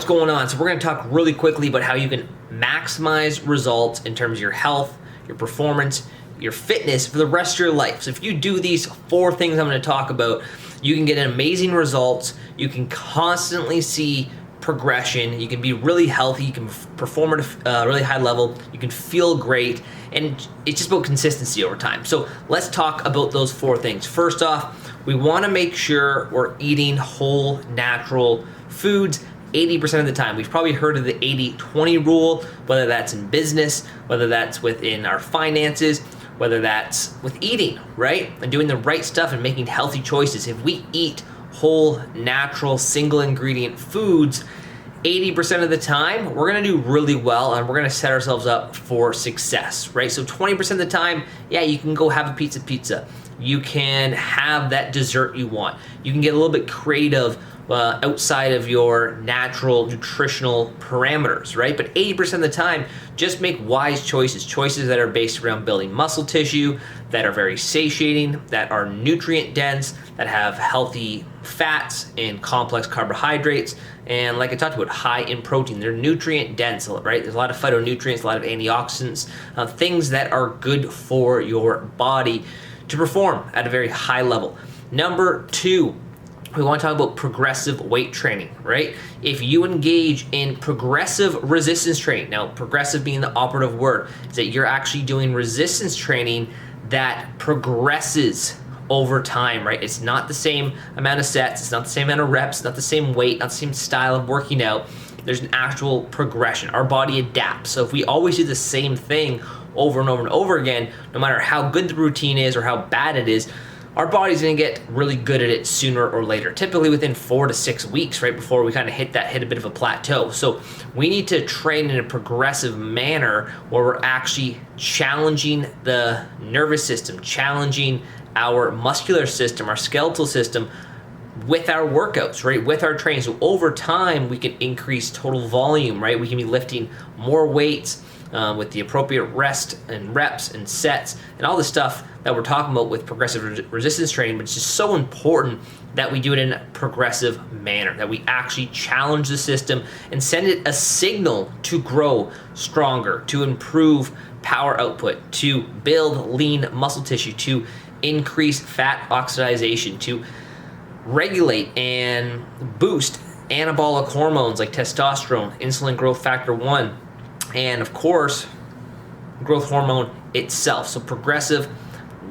going on? So we're going to talk really quickly about how you can maximize results in terms of your health, your performance, your fitness for the rest of your life. So if you do these 4 things I'm going to talk about, you can get amazing results. You can constantly see progression. You can be really healthy. You can perform at a really high level. You can feel great. And it's just about consistency over time. So let's talk about those 4 things. First off, we want to make sure we're eating whole, natural foods 80% of the time. We've probably heard of the 80-20 rule, whether that's in business, whether that's within our finances, whether that's with eating, right? And doing the right stuff and making healthy choices. If we eat whole, natural, single ingredient foods 80% of the time, we're gonna do really well and we're gonna set ourselves up for success, right? So 20% of the time, yeah, you can go have a pizza. You can have that dessert you want. You can get a little bit creative outside of your natural nutritional parameters, right? But 80% of the time, just make wise choices that are based around building muscle tissue, that are very satiating, that are nutrient dense, that have healthy fats and complex carbohydrates, and like I talked about, high in protein. They're nutrient dense, right? There's a lot of phytonutrients, a lot of antioxidants, things that are good for your body to perform at a very high level. Number 2, we want to talk about progressive weight training, right? If you engage in progressive resistance training, now progressive being the operative word, is that you're actually doing resistance training that progresses over time, right? It's not the same amount of sets, it's not the same amount of reps, not the same weight, not the same style of working out. There's an actual progression. Our body adapts. So if we always do the same thing over and over and over again, no matter how good the routine is or how bad it is, our body's gonna get really good at it sooner or later, typically within 4 to 6 weeks, right before we kind of hit a bit of a plateau. So we need to train in a progressive manner where we're actually challenging the nervous system, challenging our muscular system, our skeletal system with our workouts, right? With our training. So over time, we can increase total volume, right? We can be lifting more weights with the appropriate rest and reps and sets and all the stuff that we're talking about with progressive resistance training. But it's just so important that we do it in a progressive manner, that we actually challenge the system and send it a signal to grow stronger, to improve power output, to build lean muscle tissue, to increase fat oxidation, to regulate and boost anabolic hormones like testosterone, insulin growth factor 1, and of course, growth hormone itself. So progressive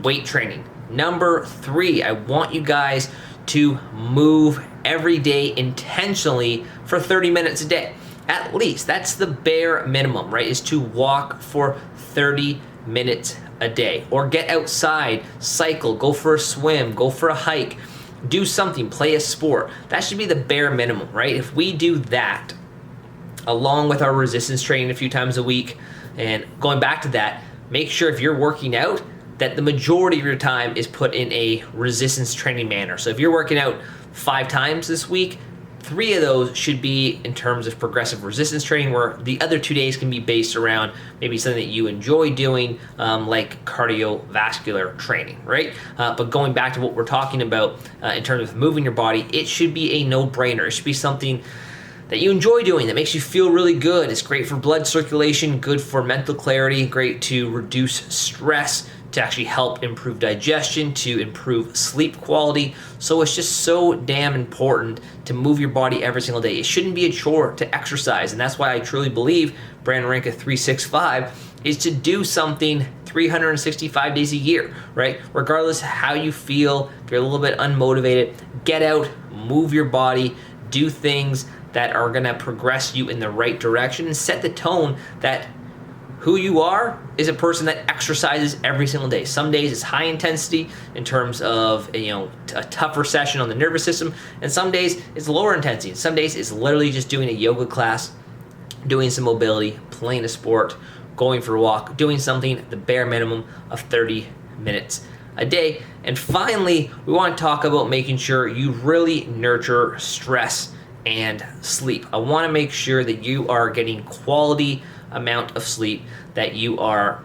weight training. Number 3, I want you guys to move every day intentionally for 30 minutes a day. At least, that's the bare minimum, right? Is to walk for 30 minutes a day. Or get outside, cycle, go for a swim, go for a hike, do something, play a sport. That should be the bare minimum, right? If we do that, along with our resistance training a few times a week, and going back to that, make sure if you're working out that the majority of your time is put in a resistance training manner. So if you're working out 5 times this week, 3 of those should be in terms of progressive resistance training, where the other 2 days can be based around maybe something that you enjoy doing, like cardiovascular training, right? But going back to what we're talking about in terms of moving your body, it should be a no-brainer. It should be something that you enjoy doing, that makes you feel really good. It's great for blood circulation, good for mental clarity, great to reduce stress, to actually help improve digestion, to improve sleep quality. So it's just so damn important to move your body every single day. It shouldn't be a chore to exercise, and that's why I truly believe Brand Ranka 365 is to do something 365 days a year, right? Regardless of how you feel, if you're a little bit unmotivated, get out, move your body, do things that are gonna progress you in the right direction and set the tone that who you are is a person that exercises every single day. Some days it's high intensity in terms of a tougher session on the nervous system, and some days it's lower intensity. Some days it's literally just doing a yoga class, doing some mobility, playing a sport, going for a walk, doing something the bare minimum of 30 minutes a day. And finally, we want to talk about making sure you really nurture stress and sleep. I want to make sure that you are getting quality amount of sleep, that you are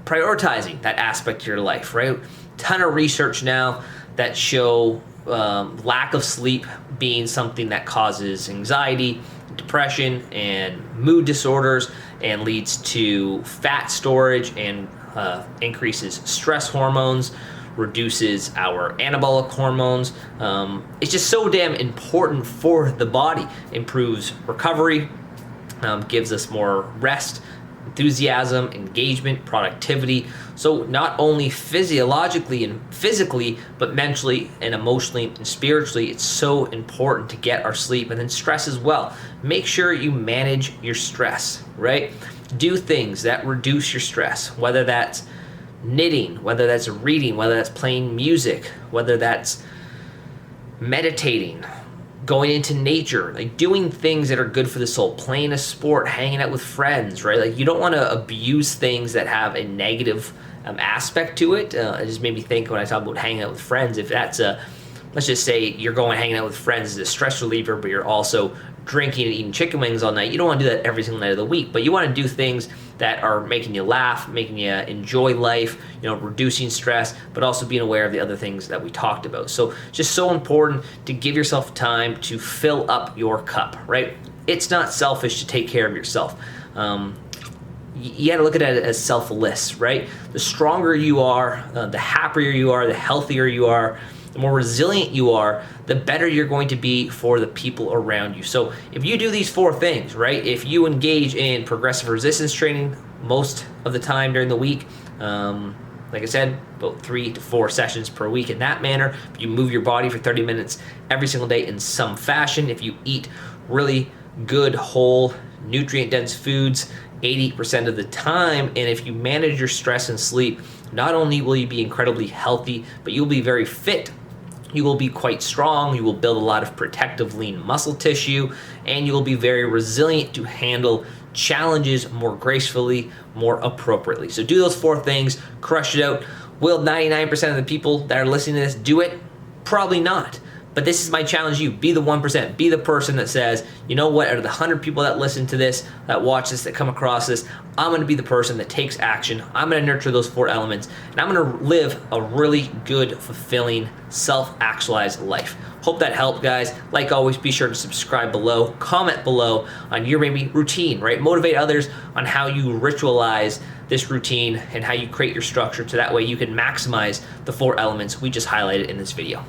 prioritizing that aspect of your life, right? Ton of research now that show lack of sleep being something that causes anxiety, depression and mood disorders, and leads to fat storage and increases stress hormones, reduces our anabolic hormones. It's just so damn important for the body. Improves recovery, gives us more rest, enthusiasm, engagement, productivity. So not only physiologically and physically, but mentally and emotionally and spiritually, it's so important to get our sleep. And then stress as well. Make sure you manage your stress, right? Do things that reduce your stress, whether that's knitting, whether that's reading, whether that's playing music, whether that's meditating, going into nature, like doing things that are good for the soul, playing a sport, hanging out with friends, right? Like you don't want to abuse things that have a negative aspect to it. It just made me think when I talk about hanging out with friends, if that's let's just say you're going hanging out with friends as a stress reliever, but you're also drinking and eating chicken wings all night. You don't want to do that every single night of the week, but you want to do things that are making you laugh, making you enjoy life, reducing stress, but also being aware of the other things that we talked about. So just so important to give yourself time to fill up your cup, right? It's not selfish to take care of yourself. You got to look at it as selfless, right? The stronger you are, the happier you are, the healthier you are, the more resilient you are, the better you're going to be for the people around you. So if you do these 4 things, right? If you engage in progressive resistance training most of the time during the week, like I said, about 3 to 4 sessions per week in that manner. If you move your body for 30 minutes every single day in some fashion, if you eat really good, whole, nutrient-dense foods 80% of the time, and if you manage your stress and sleep, not only will you be incredibly healthy, but you'll be very fit. You will be quite strong, you will build a lot of protective lean muscle tissue, and you will be very resilient to handle challenges more gracefully, more appropriately. So do those 4 things, crush it out. Will 99% of the people that are listening to this do it? Probably not. But this is my challenge to you. Be the 1%. Be the person that says, you know what, out of the 100 people that listen to this, that watch this, that come across this, I'm going to be the person that takes action. I'm going to nurture those 4 elements, and I'm going to live a really good, fulfilling, self-actualized life. Hope that helped, guys. Like always, be sure to subscribe below, comment below on your maybe routine, right? Motivate others on how you ritualize this routine and how you create your structure so that way you can maximize the 4 elements we just highlighted in this video.